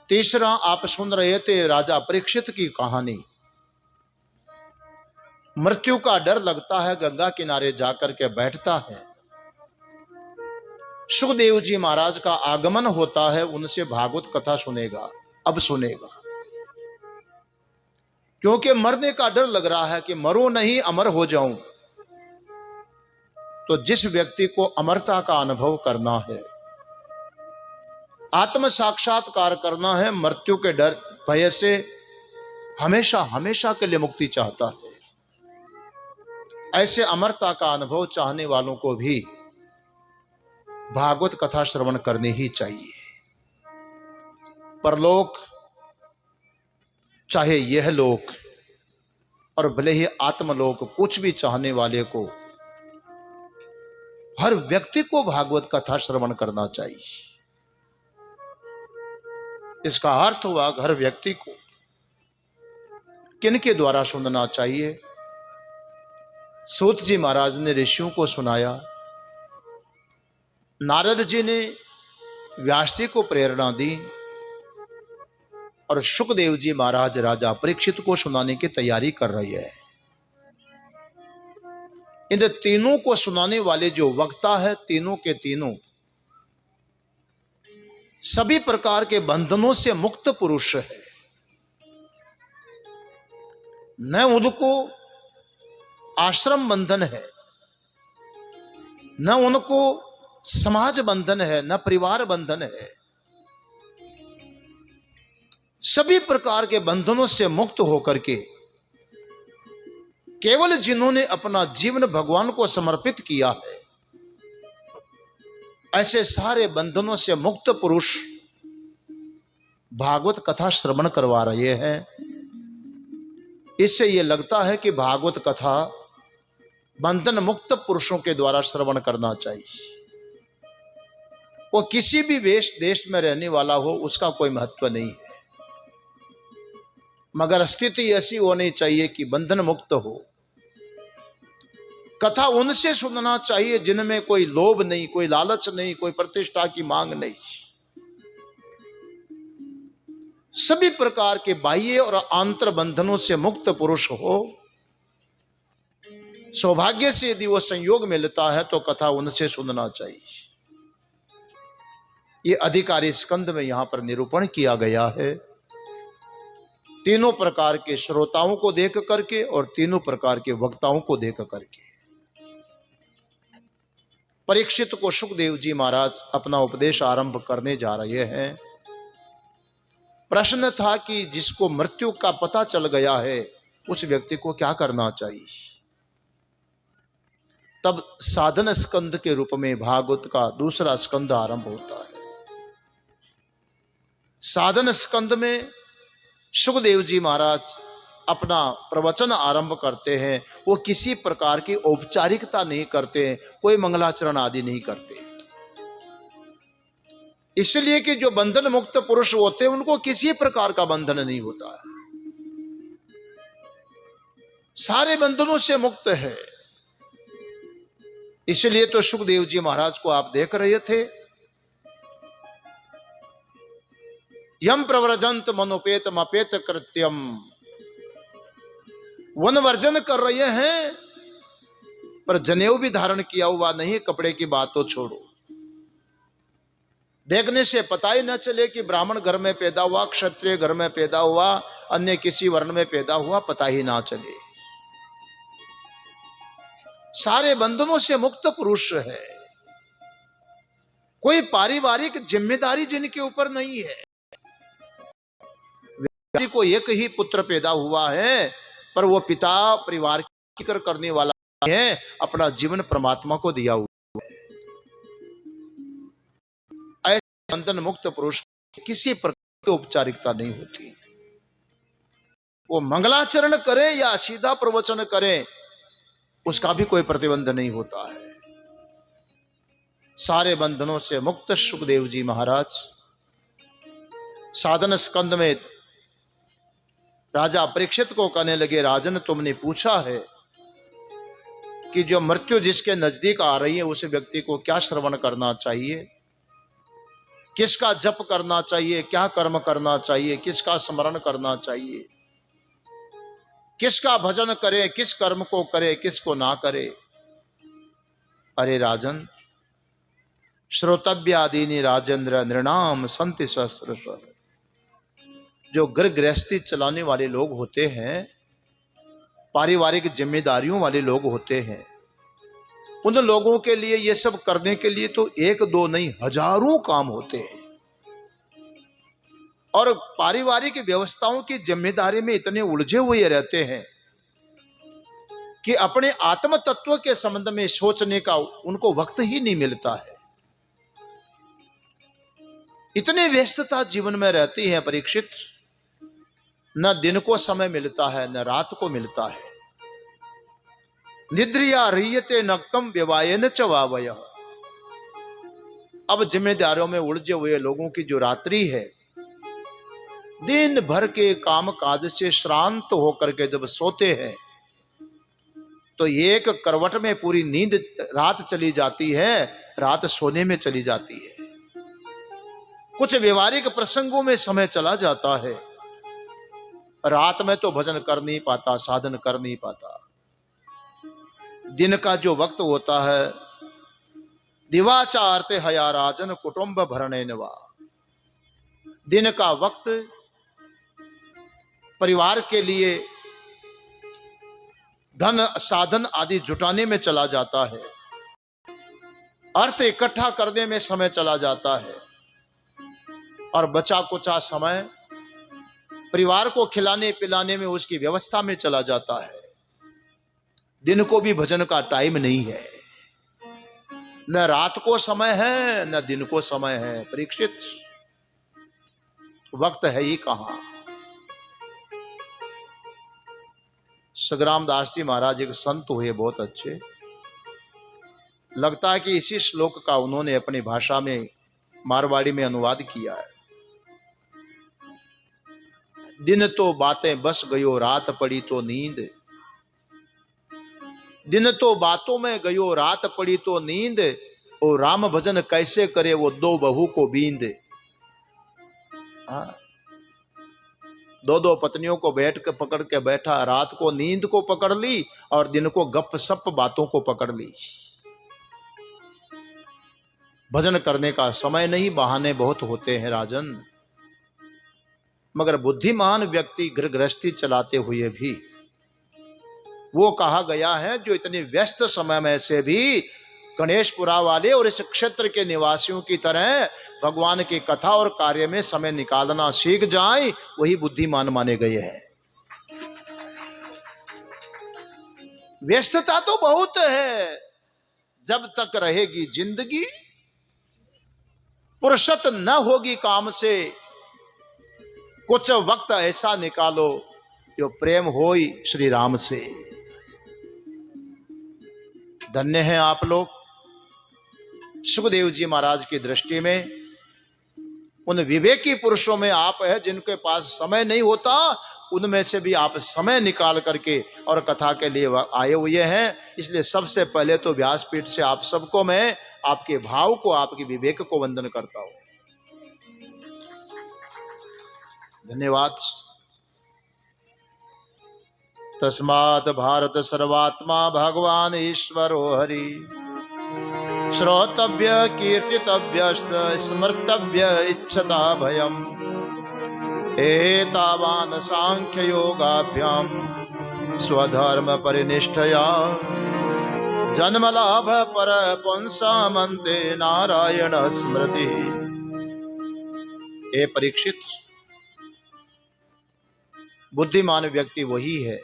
तीसरा, आप सुन रहे थे राजा परीक्षित की कहानी। मृत्यु का डर लगता है, गंगा किनारे जाकर के बैठता है। सुखदेव जी महाराज का आगमन होता है, उनसे भागवत कथा सुनेगा। अब सुनेगा, क्योंकि मरने का डर लग रहा है कि मरो नहीं अमर हो जाऊं। तो जिस व्यक्ति को अमरता का अनुभव करना है, आत्म साक्षात्कार करना है, मृत्यु के डर भय से हमेशा हमेशा के लिए मुक्ति चाहता है, ऐसे अमरता का अनुभव चाहने वालों को भी भागवत कथा श्रवण करनी ही चाहिए। परलोक, चाहे यह लोक और भले ही आत्मलोक, कुछ भी चाहने वाले को, हर व्यक्ति को भागवत कथा श्रवण करना चाहिए। इसका अर्थ हुआ हर व्यक्ति को किनके द्वारा सुनना चाहिए। सूत जी महाराज ने ऋषियों को सुनाया, नारद जी ने व्यास जी को प्रेरणा दी और सुखदेव जी महाराज राजा परीक्षित को सुनाने की तैयारी कर रही है। इन तीनों को सुनाने वाले जो वक्ता है, तीनों के तीनों सभी प्रकार के बंधनों से मुक्त पुरुष है। न उनको आश्रम बंधन है, न उनको समाज बंधन है, न परिवार बंधन है। सभी प्रकार के बंधनों से मुक्त होकर के केवल जिन्होंने अपना जीवन भगवान को समर्पित किया है, ऐसे सारे बंधनों से मुक्त पुरुष भागवत कथा श्रवण करवा रहे हैं। इससे यह लगता है कि भागवत कथा बंधन मुक्त पुरुषों के द्वारा श्रवण करना चाहिए। वो किसी भी देश में रहने वाला हो, उसका कोई महत्व नहीं है, मगर स्थिति ऐसी होनी चाहिए कि बंधन मुक्त हो। कथा उनसे सुनना चाहिए जिनमें कोई लोभ नहीं, कोई लालच नहीं, कोई प्रतिष्ठा की मांग नहीं। सभी प्रकार के बाह्य और आंतर बंधनों से मुक्त पुरुष हो। सौभाग्य से यदि वो संयोग मिलता है तो कथा उनसे सुनना चाहिए। ये अधिकारी स्कंद में यहां पर निरूपण किया गया है, तीनों प्रकार के श्रोताओं को देख करके और तीनों प्रकार के वक्ताओं को देख करके। परीक्षित को सुखदेव जी महाराज अपना उपदेश आरंभ करने जा रहे हैं। प्रश्न था कि जिसको मृत्यु का पता चल गया है, उस व्यक्ति को क्या करना चाहिए। तब साधन स्कंद के रूप में भागवत का दूसरा स्कंद आरंभ होता है। साधन स्कंद में सुखदेव जी महाराज अपना प्रवचन आरंभ करते हैं। वो किसी प्रकार की औपचारिकता नहीं करते, कोई मंगलाचरण आदि नहीं करते, इसलिए कि जो बंधन मुक्त पुरुष होते हैं उनको किसी प्रकार का बंधन नहीं होता है, सारे बंधनों से मुक्त है। इसलिए तो सुखदेव जी महाराज को आप देख रहे थे, यम प्रव्रजंत मनोपेत मपेत कृत्यम, वन वर्जन कर रहे हैं, पर जनेऊ भी धारण किया हुआ नहीं। कपड़े की बात तो छोड़ो, देखने से पता ही न चले कि ब्राह्मण घर में पैदा हुआ, क्षत्रिय घर में पैदा हुआ, अन्य किसी वर्ण में पैदा हुआ, पता ही ना चले। सारे बंधनों से मुक्त पुरुष है। कोई पारिवारिक जिम्मेदारी जिनके ऊपर नहीं है। व्यक्ति को एक ही पुत्र पैदा हुआ है, पर वो पिता परिवार की फिक्र करने वाला है, अपना जीवन परमात्मा को दिया हुआ है। ऐसे बंधन मुक्त पुरुष किसी प्रकार की औपचारिकता नहीं होती। वो मंगलाचरण करे या सीधा प्रवचन करे, उसका भी कोई प्रतिबंध नहीं होता है। सारे बंधनों से मुक्त सुखदेव जी महाराज साधन स्कंद में राजा परीक्षित को कहने लगे, राजन तुमने पूछा है कि जो मृत्यु जिसके नजदीक आ रही है उस व्यक्ति को क्या श्रवण करना चाहिए। किसका जप करना चाहिए, क्या कर्म करना चाहिए, किसका स्मरण करना चाहिए, किसका भजन करे, किस कर्म को करे, किसको ना करे। अरे राजन, श्रोतव्यादीनि राजेंद्र नृणाम संति सहस्रश। जो घर गृहस्थी चलाने वाले लोग होते हैं, पारिवारिक जिम्मेदारियों वाले लोग होते हैं, उन लोगों के लिए ये सब करने के लिए तो एक दो नहीं हजारों काम होते हैं। और पारिवारिक व्यवस्थाओं की जिम्मेदारी में इतने उलझे हुए रहते हैं कि अपने आत्म तत्व के संबंध में सोचने का उनको वक्त ही नहीं मिलता है। इतने व्यस्तता जीवन में रहती है परीक्षित, न दिन को समय मिलता है न रात को मिलता है। निद्रिया रीयते नक्तम व्यवायन च वावय। अब जिम्मेदारियों में उलझे हुए लोगों की जो रात्रि है, दिन भर के काम काज से श्रांत होकर के जब सोते हैं तो एक करवट में पूरी नींद रात चली जाती है, रात सोने में चली जाती है। कुछ व्यवहारिक प्रसंगों में समय चला जाता है, रात में तो भजन कर नहीं पाता, साधन कर नहीं पाता। दिन का जो वक्त होता है, दिवाचारते हया राजन कुटुंब भरणे नवा। दिन का वक्त परिवार के लिए धन साधन आदि जुटाने में चला जाता है, अर्थ इकट्ठा करने में समय चला जाता है, और बचा कुचा समय परिवार को खिलाने पिलाने में उसकी व्यवस्था में चला जाता है। दिन को भी भजन का टाइम नहीं है, न रात को समय है न दिन को समय है। परीक्षित, वक्त है ही कहां। सग्राम दास जी महाराज एक संत हुए, बहुत अच्छे। लगता है कि इसी श्लोक का उन्होंने अपनी भाषा में मारवाड़ी में अनुवाद किया है। दिन तो बातें बस गयो, रात पड़ी तो नींद। दिन तो बातों में गयो, रात पड़ी तो नींद। ओ राम भजन कैसे करे वो दो बहू को बींद। दो दो पत्नियों को बैठ के पकड़ के बैठा, रात को नींद को पकड़ ली और दिन को गप सप बातों को पकड़ ली। भजन करने का समय नहीं, बहाने बहुत होते हैं राजन। मगर बुद्धिमान व्यक्ति घर गृहस्थी चलाते हुए भी, वो कहा गया है जो इतने व्यस्त समय में से भी गणेशपुरा वाले और इस क्षेत्र के निवासियों की तरह भगवान की कथा और कार्य में समय निकालना सीख जाए, वही बुद्धिमान माने गए हैं। व्यस्तता तो बहुत है, जब तक रहेगी जिंदगी फुर्सत न होगी काम से। कुछ वक्त ऐसा निकालो जो प्रेम होई श्री राम से। धन्य हैं आप लोग। सुखदेव जी महाराज की दृष्टि में उन विवेकी पुरुषों में आप है जिनके पास समय नहीं होता, उनमें से भी आप समय निकाल करके और कथा के लिए आए हुए हैं। इसलिए सबसे पहले तो व्यासपीठ से आप सबको मैं आपके भाव को, आपके विवेक को वंदन करता हूं। धन्यवाद। तस्मात् भारत सर्वात्मा भगवान ईश्वरो हरि। श्रोतव्य कीर्तितव्य स्मर्तव्य इच्छता भयम्। एतावान् सांख्य योगाभ्याम स्वधर्म परिनिष्ठया जन्म लाभ पर पुंसामन्ते नारायण स्मृति। हे परीक्षित, बुद्धिमान व्यक्ति वही है